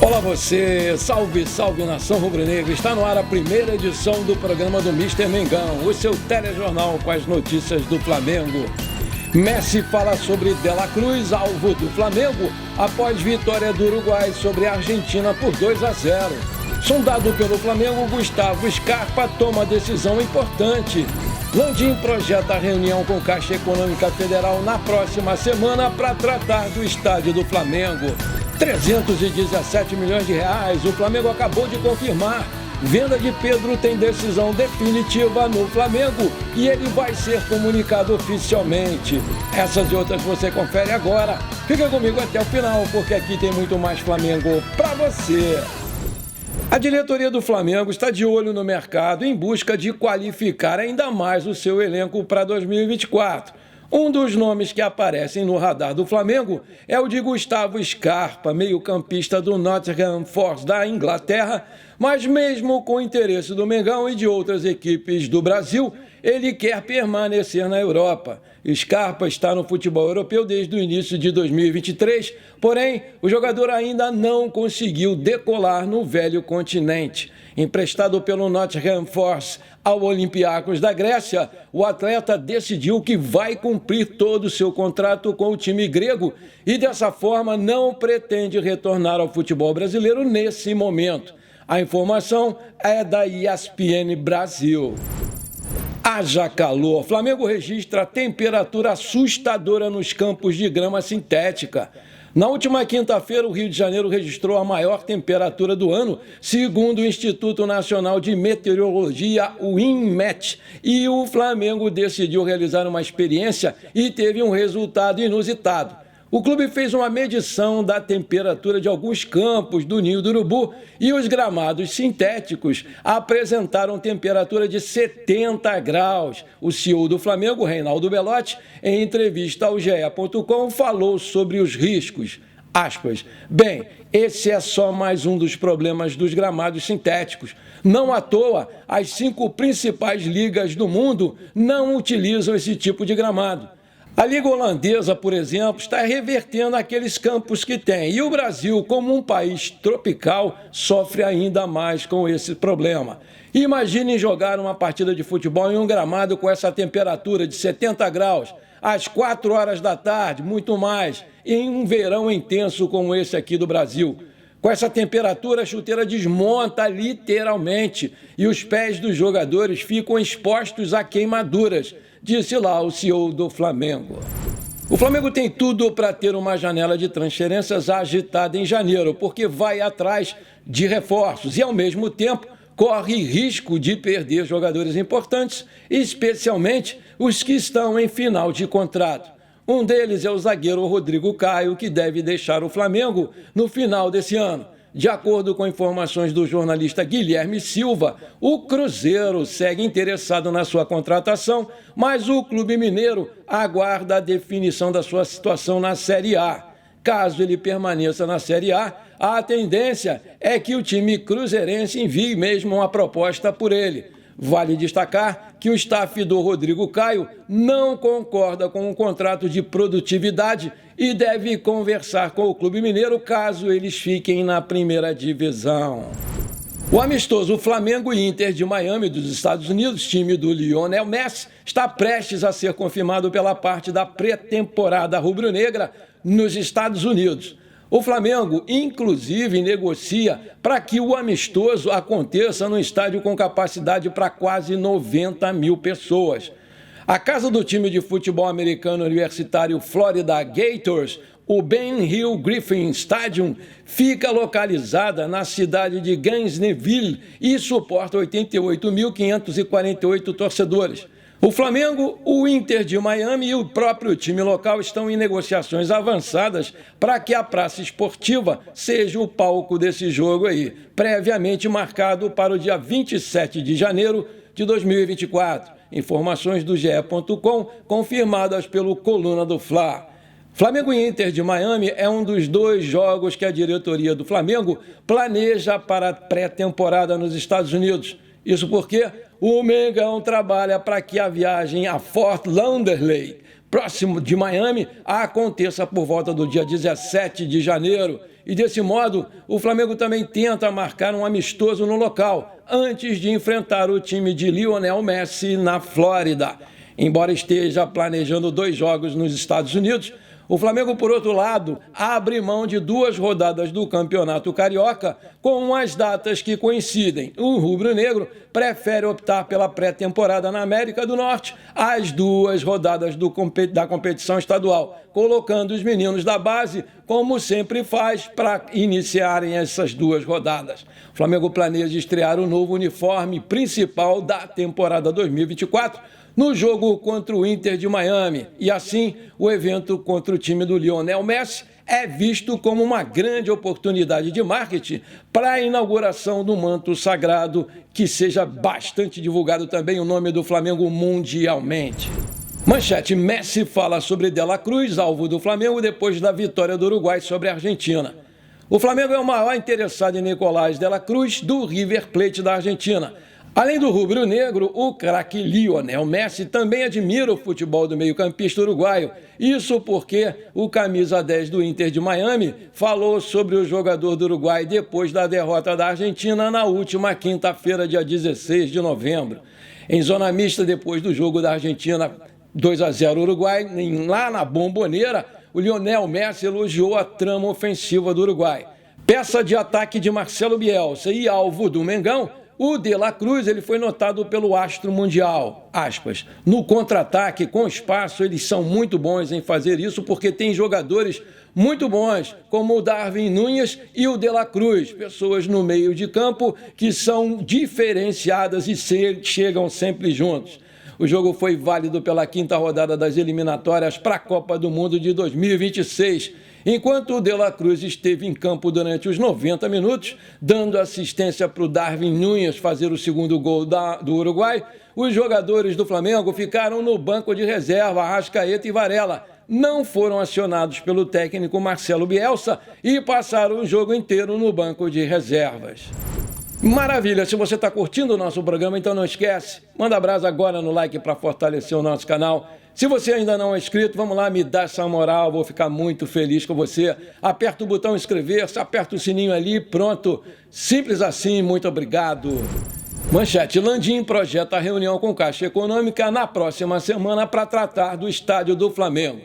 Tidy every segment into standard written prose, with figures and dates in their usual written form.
Olá você, salve, salve nação rubro-negra, está no ar a primeira edição do programa do Mister Mengão, o seu telejornal com as notícias do Flamengo. Messi fala sobre De La Cruz, alvo do Flamengo, após vitória do Uruguai sobre a Argentina por 2-0. Sondado pelo Flamengo, Gustavo Scarpa toma decisão importante. Landim projeta a reunião com Caixa Econômica Federal na próxima semana para tratar do estádio do Flamengo. 317 milhões de reais, o Flamengo acabou de confirmar. Venda de Pedro tem decisão definitiva no Flamengo e ele vai ser comunicado oficialmente. Essas e outras você confere agora. Fica comigo até o final, porque aqui tem muito mais Flamengo para você. A diretoria do Flamengo está de olho no mercado em busca de qualificar ainda mais o seu elenco para 2024. Um dos nomes que aparecem no radar do Flamengo é o de Gustavo Scarpa, meio-campista do Nottingham Forest da Inglaterra, mas mesmo com o interesse do Mengão e de outras equipes do Brasil, ele quer permanecer na Europa. Scarpa está no futebol europeu desde o início de 2023, porém, o jogador ainda não conseguiu decolar no velho continente. Emprestado pelo Nottingham Forest ao Olympiacos da Grécia, o atleta decidiu que vai cumprir todo o seu contrato com o time grego e, dessa forma, não pretende retornar ao futebol brasileiro nesse momento. A informação é da ESPN Brasil. Haja calor. Flamengo registra temperatura assustadora nos campos de grama sintética. Na última quinta-feira, o Rio de Janeiro registrou a maior temperatura do ano, segundo o Instituto Nacional de Meteorologia, o INMET, e o Flamengo decidiu realizar uma experiência e teve um resultado inusitado. O clube fez uma medição da temperatura de alguns campos do Ninho do Urubu e os gramados sintéticos apresentaram temperatura de 70 graus. O CEO do Flamengo, Reinaldo Belotti, em entrevista ao GE.com, falou sobre os riscos. Aspas, bem, esse é só mais um dos problemas dos gramados sintéticos. Não à toa, as 5 principais ligas do mundo não utilizam esse tipo de gramado. A Liga Holandesa, por exemplo, está revertendo aqueles campos que tem. E o Brasil, como um país tropical, sofre ainda mais com esse problema. Imaginem jogar uma partida de futebol em um gramado com essa temperatura de 70 graus, às 4 horas da tarde, muito mais, em um verão intenso como esse aqui do Brasil. Com essa temperatura, a chuteira desmonta literalmente e os pés dos jogadores ficam expostos a queimaduras, disse lá o CEO do Flamengo. O Flamengo tem tudo para ter uma janela de transferências agitada em janeiro, porque vai atrás de reforços e, ao mesmo tempo, corre risco de perder jogadores importantes, especialmente os que estão em final de contrato. Um deles é o zagueiro Rodrigo Caio, que deve deixar o Flamengo no final desse ano. De acordo com informações do jornalista Guilherme Silva, o Cruzeiro segue interessado na sua contratação, mas o clube mineiro aguarda a definição da sua situação na Série A. Caso ele permaneça na Série A, a tendência é que o time cruzeirense envie mesmo uma proposta por ele. Vale destacar que o staff do Rodrigo Caio não concorda com o contrato de produtividade e deve conversar com o clube mineiro caso eles fiquem na primeira divisão. O amistoso Flamengo e Inter de Miami dos Estados Unidos, time do Lionel Messi, está prestes a ser confirmado pela parte da pré-temporada rubro-negra nos Estados Unidos. O Flamengo, inclusive, negocia para que o amistoso aconteça no estádio com capacidade para quase 90 mil pessoas. A casa do time de futebol americano universitário Florida Gators, o Ben Hill Griffin Stadium, fica localizada na cidade de Gainesville e suporta 88.548 torcedores. O Flamengo, o Inter de Miami e o próprio time local estão em negociações avançadas para que a praça esportiva seja o palco desse jogo aí, previamente marcado para o dia 27 de janeiro de 2024. Informações do GE.com confirmadas pelo Coluna do Fla. Flamengo e Inter de Miami é um dos 2 jogos que a diretoria do Flamengo planeja para a pré-temporada nos Estados Unidos. Isso porque o Mengão trabalha para que a viagem a Fort Lauderdale, próximo de Miami, aconteça por volta do dia 17 de janeiro. E desse modo, o Flamengo também tenta marcar um amistoso no local, antes de enfrentar o time de Lionel Messi na Flórida. Embora esteja planejando 2 jogos nos Estados Unidos, o Flamengo, por outro lado, abre mão de 2 rodadas do Campeonato Carioca com as datas que coincidem. O rubro-negro prefere optar pela pré-temporada na América do Norte às 2 rodadas da competição estadual, colocando os meninos da base, como sempre faz, para iniciarem essas 2 rodadas. O Flamengo planeja estrear o novo uniforme principal da temporada 2024, no jogo contra o Inter de Miami. E assim, o evento contra o time do Lionel Messi é visto como uma grande oportunidade de marketing para a inauguração do manto sagrado, que seja bastante divulgado também o nome do Flamengo mundialmente. Manchete: Messi fala sobre De La Cruz, alvo do Flamengo depois da vitória do Uruguai sobre a Argentina. O Flamengo é o maior interessado em Nicolás De La Cruz, do River Plate da Argentina. Além do rubro-negro, o craque Lionel Messi também admira o futebol do meio-campista uruguaio. Isso porque o camisa 10 do Inter de Miami falou sobre o jogador do Uruguai depois da derrota da Argentina na última quinta-feira, dia 16 de novembro. Em zona mista, depois do jogo da Argentina 2-0 Uruguai, lá na Bombonera, o Lionel Messi elogiou a trama ofensiva do Uruguai. Peça de ataque de Marcelo Bielsa e alvo do Mengão, o De La Cruz ele foi notado pelo astro mundial, aspas. No contra-ataque, com espaço, eles são muito bons em fazer isso porque tem jogadores muito bons, como o Darwin Núñez e o De La Cruz, pessoas no meio de campo que são diferenciadas e chegam sempre juntos. O jogo foi válido pela 5ª rodada das eliminatórias para a Copa do Mundo de 2026, enquanto o De La Cruz esteve em campo durante os 90 minutos, dando assistência para o Darwin Núñez fazer o segundo gol do Uruguai. Os jogadores do Flamengo ficaram no banco de reserva, Arrascaeta e Varela. Não foram acionados pelo técnico Marcelo Bielsa e passaram o jogo inteiro no banco de reservas. Maravilha! Se você está curtindo o nosso programa, então não esquece, manda brasa agora no like para fortalecer o nosso canal. Se você ainda não é inscrito, vamos lá, me dá essa moral, vou ficar muito feliz com você. Aperta o botão inscrever-se, aperta o sininho ali, pronto. Simples assim, muito obrigado. Manchete: Landim projeta reunião com Caixa Econômica na próxima semana para tratar do estádio do Flamengo.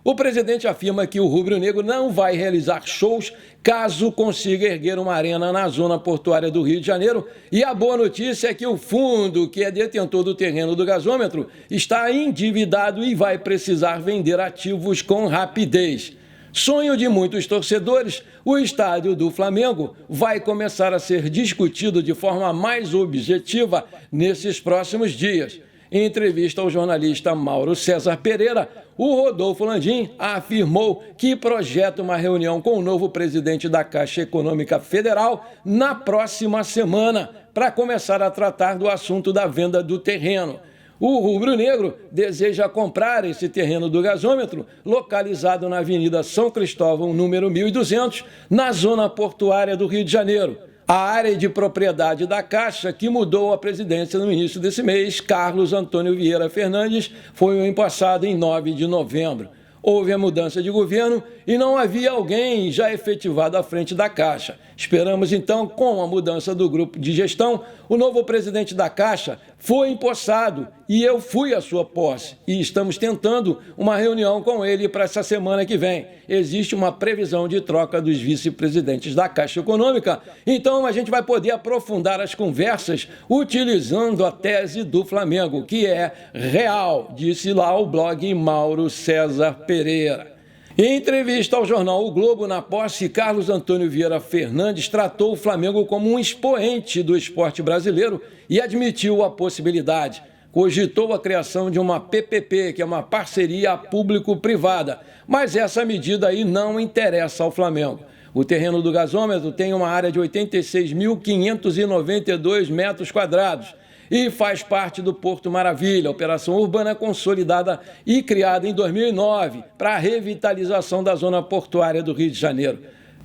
O presidente afirma que o rubro-negro não vai realizar shows caso consiga erguer uma arena na zona portuária do Rio de Janeiro. E a boa notícia é que o fundo, que é detentor do terreno do gasômetro, está endividado e vai precisar vender ativos com rapidez. Sonho de muitos torcedores, o estádio do Flamengo vai começar a ser discutido de forma mais objetiva nesses próximos dias. Em entrevista ao jornalista Mauro César Pereira, o Rodolfo Landim afirmou que projeta uma reunião com o novo presidente da Caixa Econômica Federal na próxima semana para começar a tratar do assunto da venda do terreno. O rubro-negro deseja comprar esse terreno do gasômetro, localizado na Avenida São Cristóvão, número 1200, na zona portuária do Rio de Janeiro. A área de propriedade da Caixa, que mudou a presidência no início desse mês, Carlos Antônio Vieira Fernandes, foi empossado em 9 de novembro. Houve a mudança de governo e não havia alguém já efetivado à frente da Caixa. Esperamos, então, com a mudança do grupo de gestão, o novo presidente da Caixa foi empossado e eu fui à sua posse. E estamos tentando uma reunião com ele para essa semana que vem. Existe uma previsão de troca dos vice-presidentes da Caixa Econômica, então a gente vai poder aprofundar as conversas utilizando a tese do Flamengo, que é real, disse lá o blog Mauro César Pereira. Em entrevista ao jornal O Globo, na posse, Carlos Antônio Vieira Fernandes tratou o Flamengo como um expoente do esporte brasileiro e admitiu a possibilidade. Cogitou a criação de uma PPP, que é uma parceria público-privada, mas essa medida aí não interessa ao Flamengo. O terreno do gasômetro tem uma área de 86.592 metros quadrados e faz parte do Porto Maravilha, operação urbana consolidada e criada em 2009 para a revitalização da zona portuária do Rio de Janeiro.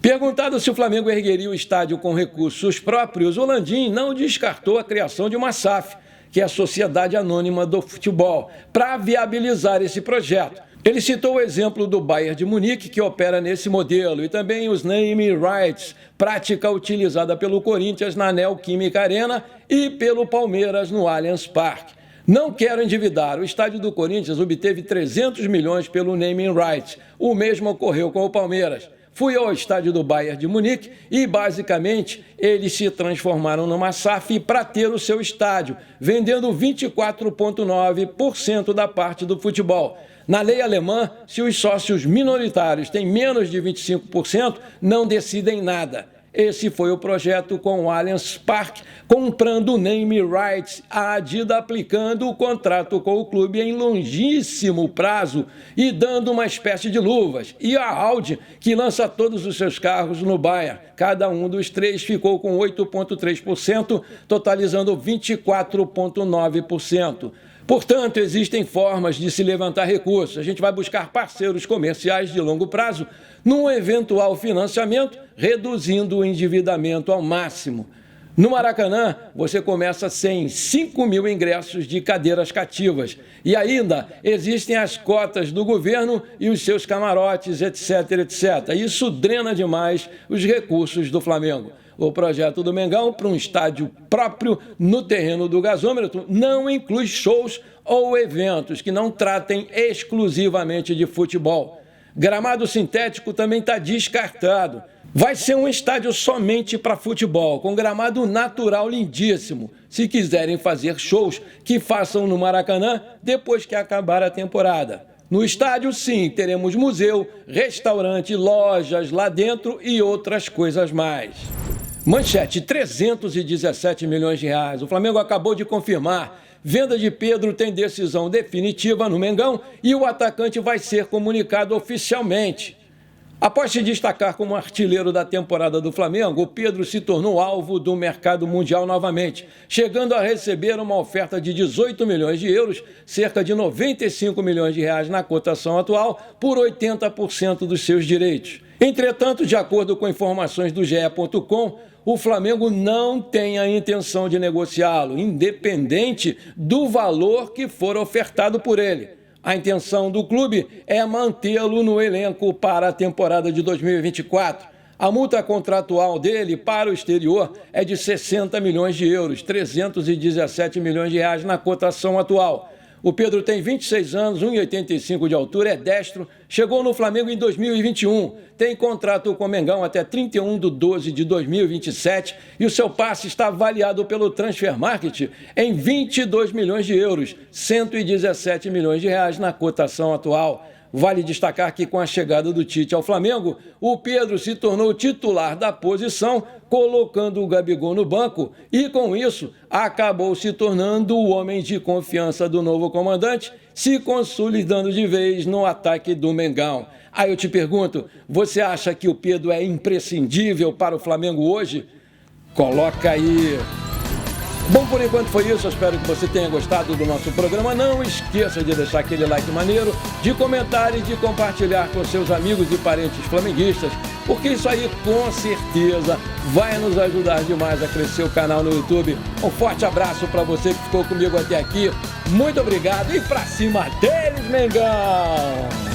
Perguntado se o Flamengo ergueria o estádio com recursos próprios, o Landim não descartou a criação de uma SAF, que é a Sociedade Anônima do Futebol, para viabilizar esse projeto. Ele citou o exemplo do Bayern de Munique, que opera nesse modelo, e também os naming rights, prática utilizada pelo Corinthians na Neoquímica Arena e pelo Palmeiras no Allianz Parque. Não quero endividar. O estádio do Corinthians obteve 300 milhões pelo naming rights. O mesmo ocorreu com o Palmeiras. Fui ao estádio do Bayern de Munique e, basicamente, eles se transformaram numa SAF para ter o seu estádio, vendendo 24,9% da parte do futebol. Na lei alemã, se os sócios minoritários têm menos de 25%, não decidem nada. Esse foi o projeto com o Allianz Parque, comprando o name rights, a Adidas aplicando o contrato com o clube em longíssimo prazo e dando uma espécie de luvas. E a Audi, que lança todos os seus carros no Bayern. Cada um dos três ficou com 8,3%, totalizando 24,9%. Portanto, existem formas de se levantar recursos. A gente vai buscar parceiros comerciais de longo prazo num eventual financiamento, reduzindo o endividamento ao máximo. No Maracanã, você começa sem 5 mil ingressos de cadeiras cativas. E ainda existem as cotas do governo e os seus camarotes, etc, etc. Isso drena demais os recursos do Flamengo. O projeto do Mengão para um estádio próprio no terreno do gasômetro não inclui shows ou eventos que não tratem exclusivamente de futebol. Gramado sintético também está descartado. Vai ser um estádio somente para futebol, com gramado natural lindíssimo. Se quiserem fazer shows, que façam no Maracanã depois que acabar a temporada. No estádio, sim, teremos museu, restaurante, lojas lá dentro e outras coisas mais. Manchete, 317 milhões de reais. O Flamengo acabou de confirmar. Venda de Pedro tem decisão definitiva no Mengão e o atacante vai ser comunicado oficialmente. Após se destacar como artilheiro da temporada do Flamengo, o Pedro se tornou alvo do mercado mundial novamente, chegando a receber uma oferta de 18 milhões de euros, cerca de 95 milhões de reais na cotação atual, por 80% dos seus direitos. Entretanto, de acordo com informações do GE.com, o Flamengo não tem a intenção de negociá-lo, independente do valor que for ofertado por ele. A intenção do clube é mantê-lo no elenco para a temporada de 2024. A multa contratual dele para o exterior é de 60 milhões de euros, 317 milhões de reais na cotação atual. O Pedro tem 26 anos, 1,85 de altura, é destro, chegou no Flamengo em 2021, tem contrato com o Mengão até 31/12/2027 e o seu passe está avaliado pelo Transfer Market em 22 milhões de euros, 117 milhões de reais na cotação atual. Vale destacar que com a chegada do Tite ao Flamengo, o Pedro se tornou titular da posição, colocando o Gabigol no banco e, com isso, acabou se tornando o homem de confiança do novo comandante, se consolidando de vez no ataque do Mengão. Aí eu te pergunto, você acha que o Pedro é imprescindível para o Flamengo hoje? Coloca aí. Bom, por enquanto foi isso. Eu espero que você tenha gostado do nosso programa. Não esqueça de deixar aquele like maneiro, de comentar e de compartilhar com seus amigos e parentes flamenguistas, porque isso aí com certeza vai nos ajudar demais a crescer o canal no YouTube. Um forte abraço para você que ficou comigo até aqui. Muito obrigado e pra cima deles, Mengão!